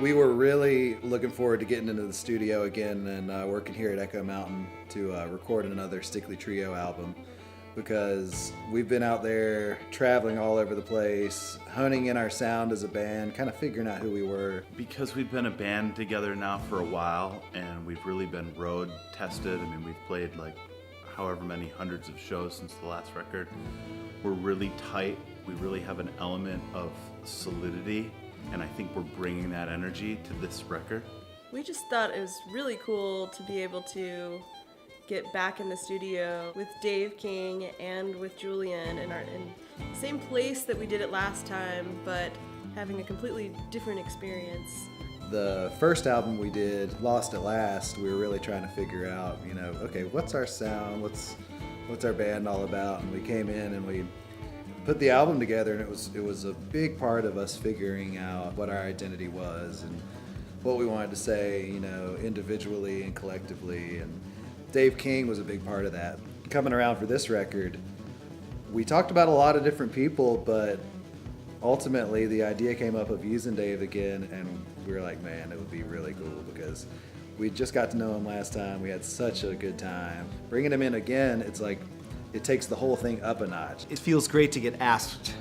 We were really looking forward to getting into the studio again and working here at Echo Mountain to record another Stickley Trio album, because we've been out there traveling all over the place, honing in our sound as a band, kind of figuring out who we were. Because we've been a band together now for a while, and we've really been road tested. I mean, we've played like however many hundreds of shows since the last record. We're really tight. We really have an element of solidity, and I think we're bringing that energy to this record. We just thought it was really cool to be able to get back in the studio with Dave King and with Julian in the same place that we did it last time, but having a completely different experience. The first album we did, Lost at Last, we were really trying to figure out, okay, what's our sound, what's our band all about? And we came in and we put the album together, and it was a big part of us figuring out what our identity was and what we wanted to say, individually and collectively. And Dave King was a big part of that. Coming around for this record, we talked about a lot of different people, but ultimately the idea came up of using Dave again, and we were like, man, it would be really cool because we just got to know him last time. We had such a good time. Bringing him in again, it's like it takes the whole thing up a notch. It feels great to get asked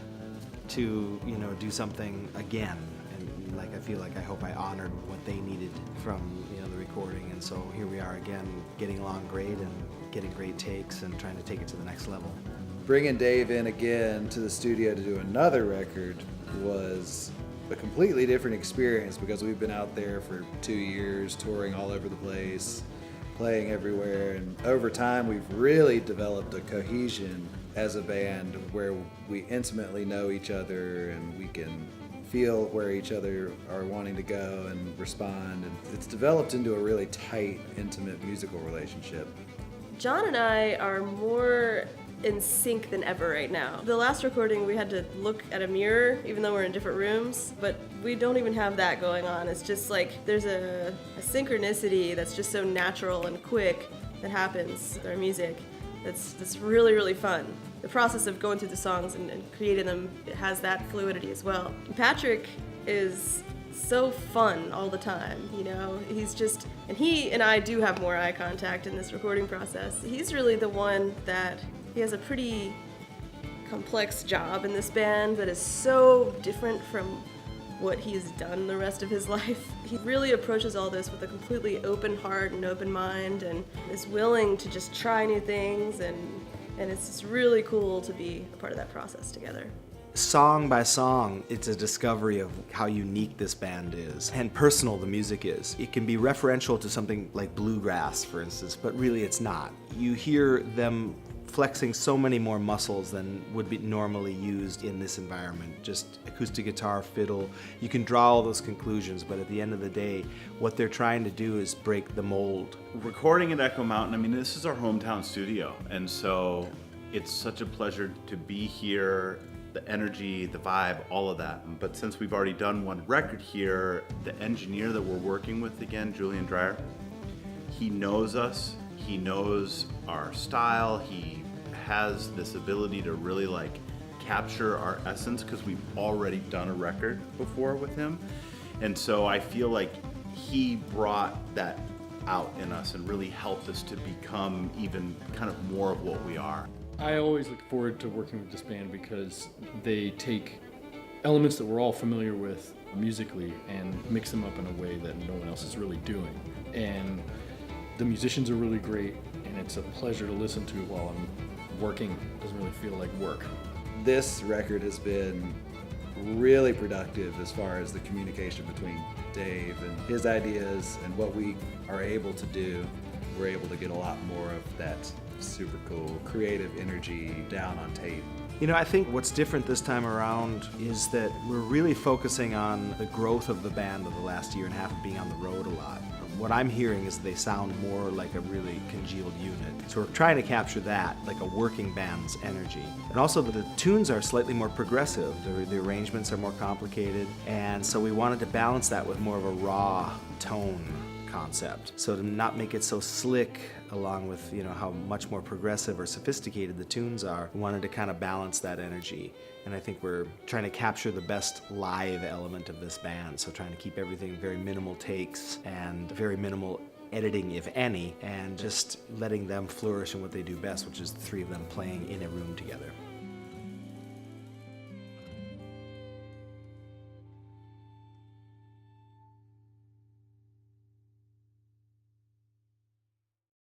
to, do something again. And I hope I honored what they needed from, the recording. And so here we are again, getting along great and getting great takes and trying to take it to the next level. Bringing Dave in again to the studio to do another record was a completely different experience, because we've been out there for 2 years, touring all over the place, playing everywhere, and over time we've really developed a cohesion as a band where we intimately know each other and we can feel where each other are wanting to go and respond, and it's developed into a really tight, intimate musical relationship. Jon and I are more in sync than ever right now. The last recording we had to look at a mirror even though we're in different rooms, but we don't even have that going on. It's just like there's a synchronicity that's just so natural and quick that happens with our music. That's really, really fun. The process of going through the songs and creating them, it has that fluidity as well. Patrick is so fun all the time, he's just, and he and I do have more eye contact in this recording process. He's really the one that, he has a pretty complex job in this band that is so different from what he's done the rest of his life. He really approaches all this with a completely open heart and open mind, and is willing to just try new things, and it's just really cool to be a part of that process together. Song by song, it's a discovery of how unique this band is and personal the music is. It can be referential to something like bluegrass, for instance, but really it's not. You hear them flexing so many more muscles than would be normally used in this environment. Just acoustic guitar, fiddle, you can draw all those conclusions, but at the end of the day, what they're trying to do is break the mold. Recording at Echo Mountain, this is our hometown studio, and so it's such a pleasure to be here, the energy, the vibe, all of that. But since we've already done one record here, the engineer that we're working with again, Julian Dreyer, he knows us, he knows our style, he has this ability to really capture our essence, because we've already done a record before with him. And so I feel like he brought that out in us and really helped us to become even kind of more of what we are. I always look forward to working with this band because they take elements that we're all familiar with musically and mix them up in a way that no one else is really doing. And the musicians are really great, and it's a pleasure to listen to while I'm working. It doesn't really feel like work. This record has been really productive as far as the communication between Dave and his ideas and what we are able to do. We're able to get a lot more of that super cool creative energy down on tape. I think what's different this time around is that we're really focusing on the growth of the band of the last year and a half of being on the road a lot. What I'm hearing is they sound more like a really congealed unit. So we're trying to capture that, like a working band's energy. And also the tunes are slightly more progressive. The arrangements are more complicated. And so we wanted to balance that with more of a raw tone concept. So to not make it so slick, along with, you know, how much more progressive or sophisticated the tunes are, we wanted to kind of balance that energy. And I think we're trying to capture the best live element of this band. So trying to keep everything very minimal takes and very minimal editing, if any, and just letting them flourish in what they do best, which is the three of them playing in a room together.